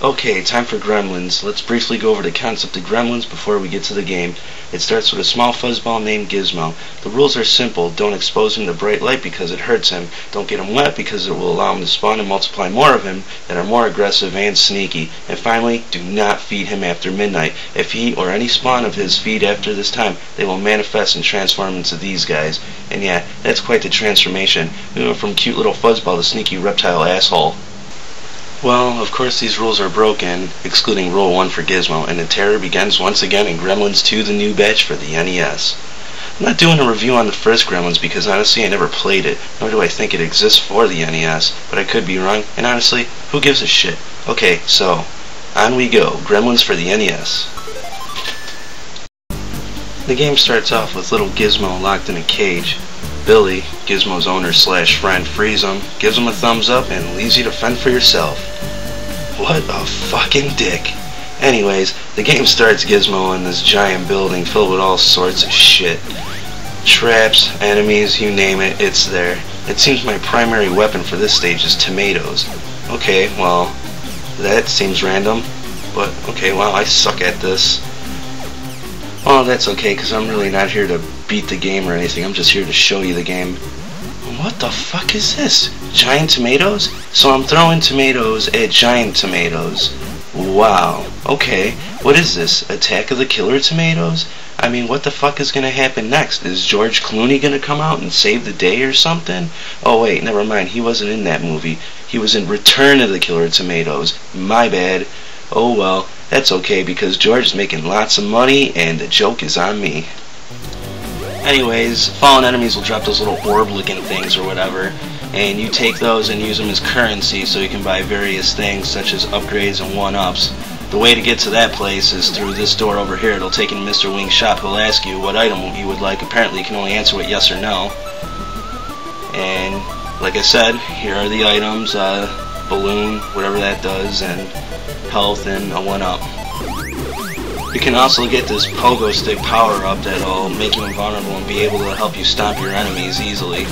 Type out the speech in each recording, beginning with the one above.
Okay, time for Gremlins. Let's briefly go over the concept of Gremlins before we get to the game. It starts with a small fuzzball named Gizmo. The rules are simple. Don't expose him to bright light because it hurts him. Don't get him wet because it will allow him to spawn and multiply more of him that are more aggressive and sneaky. And finally, do not feed him after midnight. If he or any spawn of his feed after this time, they will manifest and transform into these guys. And yeah, that's quite the transformation. We went from cute little fuzzball to sneaky reptile asshole. Well, of course these rules are broken, excluding Rule 1 for Gizmo, and the terror begins once again in Gremlins 2, the new batch for the NES. I'm not doing a review on the first Gremlins because honestly I never played it, nor do I think it exists for the NES, but I could be wrong, and honestly, who gives a shit? Okay, so, on we go, Gremlins for the NES. The game starts off with little Gizmo locked in a cage. Billy, Gizmo's owner/friend, frees him, gives him a thumbs up, and leaves you to fend for yourself. What a fucking dick. Anyways, the game starts Gizmo in this giant building filled with all sorts of shit. Traps, enemies, you name it, it's there. It seems my primary weapon for this stage is tomatoes. Okay, well, that seems random, but okay, well, I suck at this. Well, that's okay, because I'm really not here to beat the game or anything. I'm just here to show you the game. What the fuck is this? Giant tomatoes? So I'm throwing tomatoes at giant tomatoes. Wow. Okay. What is this? Attack of the Killer Tomatoes? I mean, what the fuck is going to happen next? Is George Clooney going to come out and save the day or something? Oh wait, never mind. He wasn't in that movie. He was in Return of the Killer Tomatoes. My bad. Oh well. That's okay because George is making lots of money and the joke is on me. Anyways, fallen enemies will drop those little orb looking things or whatever, and you take those and use them as currency so you can buy various things such as upgrades and one-ups. The way to get to that place is through this door over here. It'll take you to Mr. Wing's shop. He'll ask you what item you would like. Apparently you can only answer with yes or no. And like I said, here are the items, balloon, whatever that does, and health and a 1-up. You can also get this pogo stick power up that'll make you invulnerable and be able to help you stomp your enemies easily.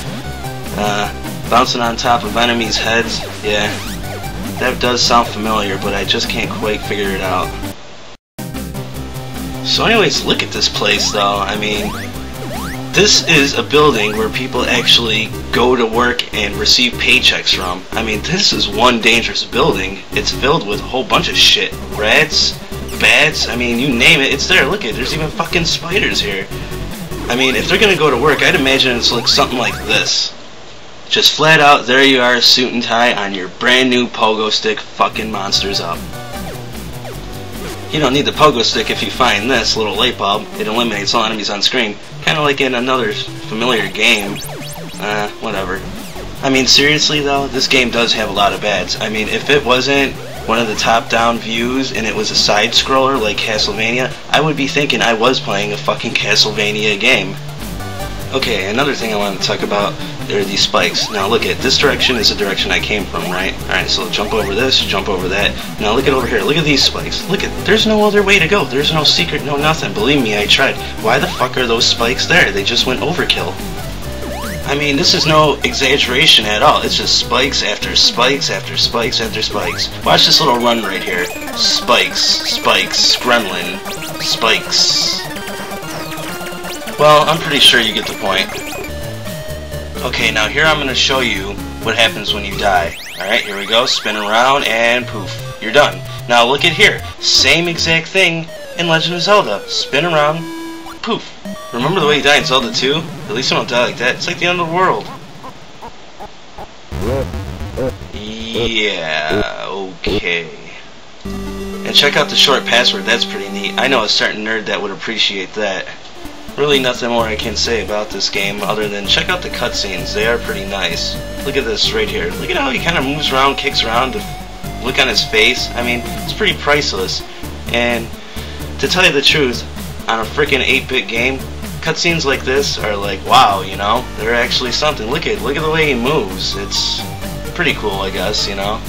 Bouncing on top of enemies' heads, yeah, that does sound familiar, but I just can't quite figure it out. So anyways, look at this place though. I mean, this is a building where people actually go to work and receive paychecks from. I mean, this is one dangerous building. It's filled with a whole bunch of shit. Rats, bats, I mean, you name it, it's there. Look at it, there's even fucking spiders here. I mean, if they're gonna go to work, I'd imagine it's like something like this. Just flat out, there you are, suit and tie on your brand new pogo stick, fucking monsters up. You don't need the pogo stick if you find this little light bulb. It eliminates all enemies on screen. Kinda like in another familiar game. Whatever. I mean, seriously though, this game does have a lot of bads. I mean, if it wasn't one of the top-down views and it was a side-scroller like Castlevania, I would be thinking I was playing a fucking Castlevania game. Okay, another thing I want to talk about are these spikes. Now look at this direction is the direction I came from, right? Alright, so jump over this, jump over that. Now look at over here, look at these spikes. Look at, there's no other way to go. There's no secret, no nothing. Believe me, I tried. Why the fuck are those spikes there? They just went overkill. I mean, this is no exaggeration at all. It's just spikes after spikes after spikes after spikes. Watch this little run right here. Spikes, spikes, gremlin, spikes. Well, I'm pretty sure you get the point. Okay, now here I'm going to show you what happens when you die. Alright, here we go. Spin around and poof. You're done. Now look at here. Same exact thing in Legend of Zelda. Spin around, poof. Remember the way you die in Zelda 2? At least you don't die like that. It's like the end of the world. Yeah, okay. And check out the short password. That's pretty neat. I know a certain nerd that would appreciate that. Really nothing more I can say about this game other than check out the cutscenes. They are pretty nice. Look at this right here. Look at how he kind of moves around, kicks around, to look on his face. I mean, it's pretty priceless. And to tell you the truth, on a freaking 8-bit game, cutscenes like this are like, wow, you know? They're actually something. Look at the way he moves. It's pretty cool, I guess, you know?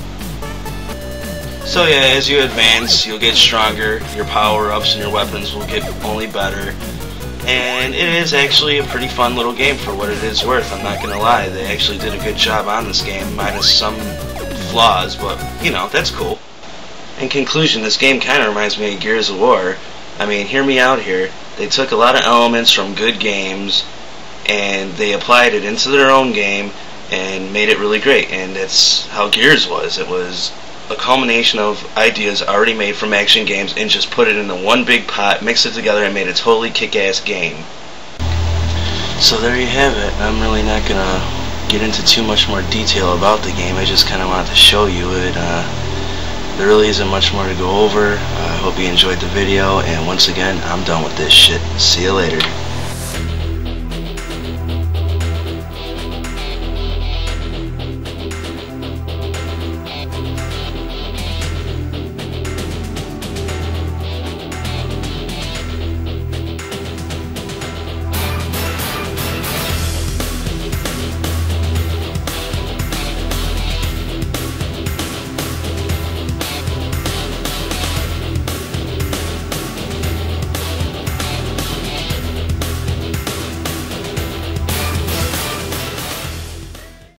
So yeah, as you advance, you'll get stronger. Your power-ups and your weapons will get only better. And it is actually a pretty fun little game for what it is worth, I'm not gonna lie. They actually did a good job on this game, minus some flaws, but, you know, that's cool. In conclusion, this game kind of reminds me of Gears of War. I mean, hear me out here. They took a lot of elements from good games and they applied it into their own game and made it really great. And that's how Gears was. It was a culmination of ideas already made from action games and just put it into one big pot, mixed it together, and made a totally kick-ass game. So there you have it. I'm really not gonna get into too much more detail about the game. I just kind of wanted to show you it. There really isn't much more to go over. I hope you enjoyed the video, and once again, I'm done with this shit. See you later.